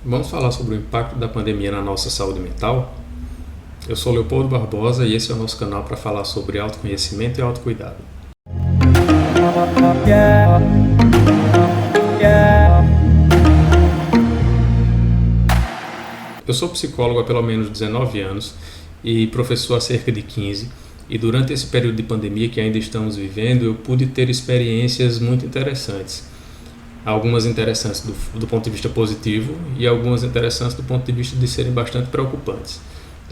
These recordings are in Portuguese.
Vamos falar sobre o impacto da pandemia na nossa saúde mental? Eu sou Leopoldo Barbosa e esse é o nosso canal para falar sobre autoconhecimento e autocuidado. Eu sou psicólogo há pelo menos 19 anos e professor há cerca de 15, e durante esse período de pandemia que ainda estamos vivendo, eu pude ter experiências muito interessantes. Algumas interessantes do ponto de vista positivo e algumas interessantes do ponto de vista de serem bastante preocupantes.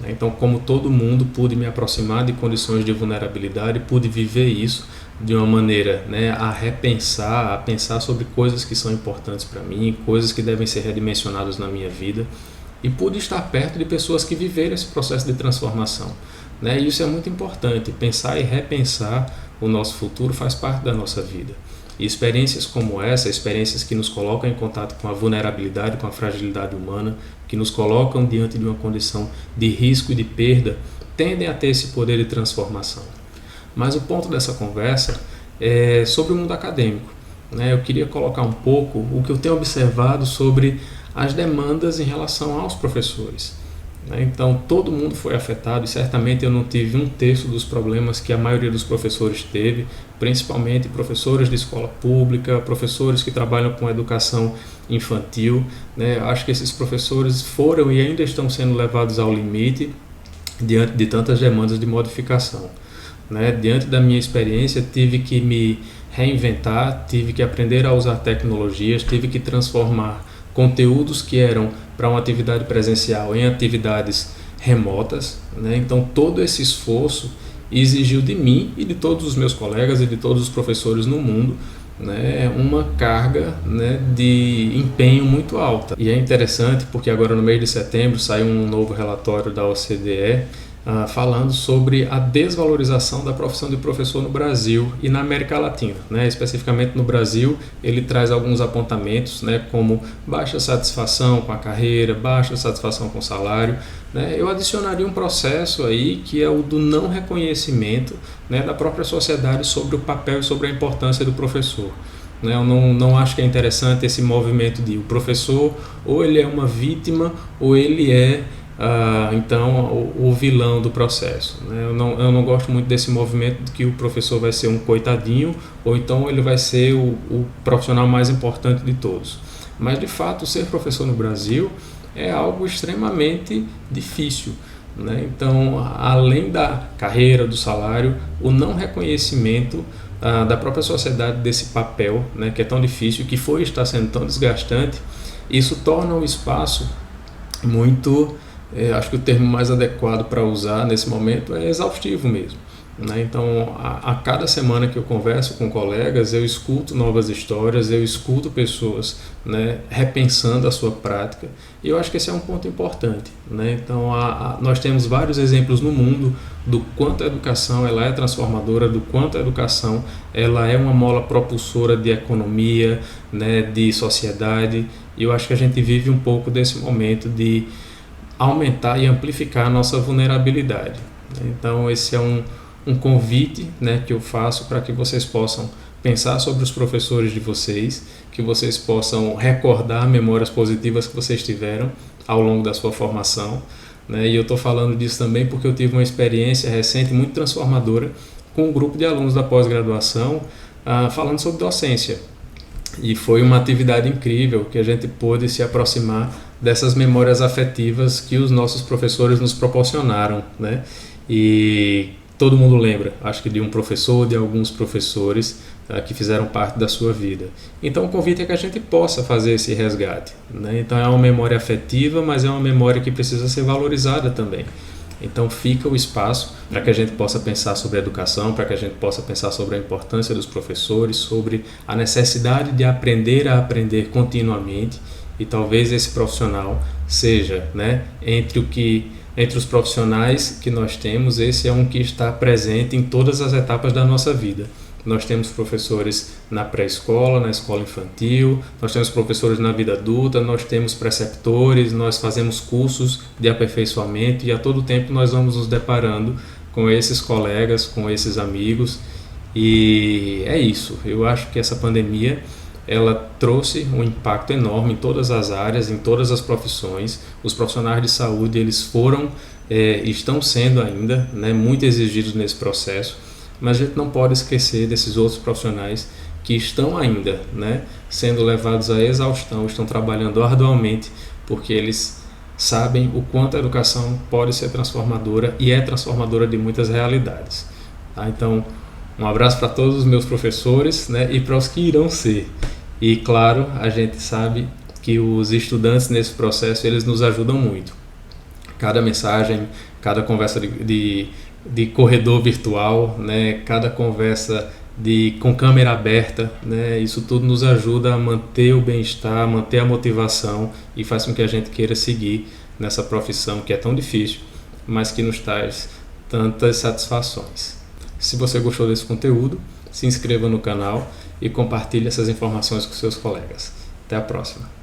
Então, como todo mundo, pude me aproximar de condições de vulnerabilidade, pude viver isso de uma maneira, a repensar, a pensar sobre coisas que são importantes para mim, coisas que devem ser redimensionadas na minha vida, e pude estar perto de pessoas que viveram esse processo de transformação. E isso é muito importante, pensar e repensar o nosso futuro faz parte da nossa vida. E experiências como essa, experiências que nos colocam em contato com a vulnerabilidade, com a fragilidade humana, que nos colocam diante de uma condição de risco e de perda, tendem a ter esse poder de transformação. Mas o ponto dessa conversa é sobre o mundo acadêmico. Eu queria colocar um pouco o que eu tenho observado sobre as demandas em relação aos professores. Então, todo mundo foi afetado e certamente eu não tive um terço dos problemas que a maioria dos professores teve, principalmente professores de escola pública, professores que trabalham com educação infantil. Acho que esses professores foram e ainda estão sendo levados ao limite diante de tantas demandas de modificação. Diante da minha experiência, tive que me reinventar, tive que aprender a usar tecnologias, tive que transformar conteúdos que eram para uma atividade presencial em atividades remotas. Então todo esse esforço exigiu de mim e de todos os meus colegas e de todos os professores no mundo uma carga de empenho muito alta. E é interessante porque agora no mês de setembro saiu um novo relatório da OCDE falando sobre a desvalorização da profissão de professor no Brasil e na América Latina. Especificamente no Brasil, ele traz alguns apontamentos, como baixa satisfação com a carreira, baixa satisfação com o salário. Eu adicionaria um processo aí que é o do não reconhecimento da própria sociedade sobre o papel e sobre a importância do professor. Eu não acho que é interessante esse movimento de o professor ou ele é uma vítima ou ele é então o vilão do processo. Eu não gosto muito desse movimento de que o professor vai ser um coitadinho ou então ele vai ser o profissional mais importante de todos. Mas de fato ser professor no Brasil é algo extremamente difícil. Então, além da carreira, do salário, o não reconhecimento da própria sociedade desse papel, que é tão difícil, que foi e está sendo tão desgastante, isso torna o espaço muito, acho que o termo mais adequado para usar nesse momento é exaustivo mesmo. Então, a cada semana que eu converso com colegas, eu escuto novas histórias, eu escuto pessoas repensando a sua prática, e eu acho que esse é um ponto importante. Então, nós temos vários exemplos no mundo do quanto a educação ela é transformadora, do quanto a educação ela é uma mola propulsora de economia, de sociedade, e eu acho que a gente vive um pouco desse momento de aumentar e amplificar a nossa vulnerabilidade. Então, esse é um convite que eu faço para que vocês possam pensar sobre os professores de vocês, que vocês possam recordar memórias positivas que vocês tiveram ao longo da sua formação. E eu estou falando disso também porque eu tive uma experiência recente muito transformadora com um grupo de alunos da pós-graduação falando sobre docência. E foi uma atividade incrível que a gente pôde se aproximar dessas memórias afetivas que os nossos professores nos proporcionaram. E todo mundo lembra, acho que de um professor, de alguns professores que fizeram parte da sua vida. Então o convite é que a gente possa fazer esse resgate. Então é uma memória afetiva, mas é uma memória que precisa ser valorizada também. Então fica o espaço para que a gente possa pensar sobre a educação, para que a gente possa pensar sobre a importância dos professores, sobre a necessidade de aprender a aprender continuamente, e talvez esse profissional seja, entre os profissionais que nós temos, esse é um que está presente em todas as etapas da nossa vida. Nós temos professores na pré-escola, na escola infantil, nós temos professores na vida adulta, nós temos preceptores, nós fazemos cursos de aperfeiçoamento e a todo tempo nós vamos nos deparando com esses colegas, com esses amigos, e é isso. Eu acho que essa pandemia ela trouxe um impacto enorme em todas as áreas, em todas as profissões. Os profissionais de saúde, eles foram, estão sendo ainda, né, muito exigidos nesse processo, mas a gente não pode esquecer desses outros profissionais que estão ainda, né, sendo levados à exaustão, estão trabalhando arduamente, porque eles sabem o quanto a educação pode ser transformadora e é transformadora de muitas realidades. Tá? Então, um abraço para todos os meus professores, né, e para os que irão ser. E claro, a gente sabe que os estudantes nesse processo, eles nos ajudam muito. Cada mensagem, cada conversa de corredor virtual, né, cada conversa com câmera aberta, né, isso tudo nos ajuda a manter o bem-estar, manter a motivação e faz com que a gente queira seguir nessa profissão que é tão difícil, mas que nos traz tantas satisfações. Se você gostou desse conteúdo, se inscreva no canal e compartilhe essas informações com seus colegas. Até a próxima!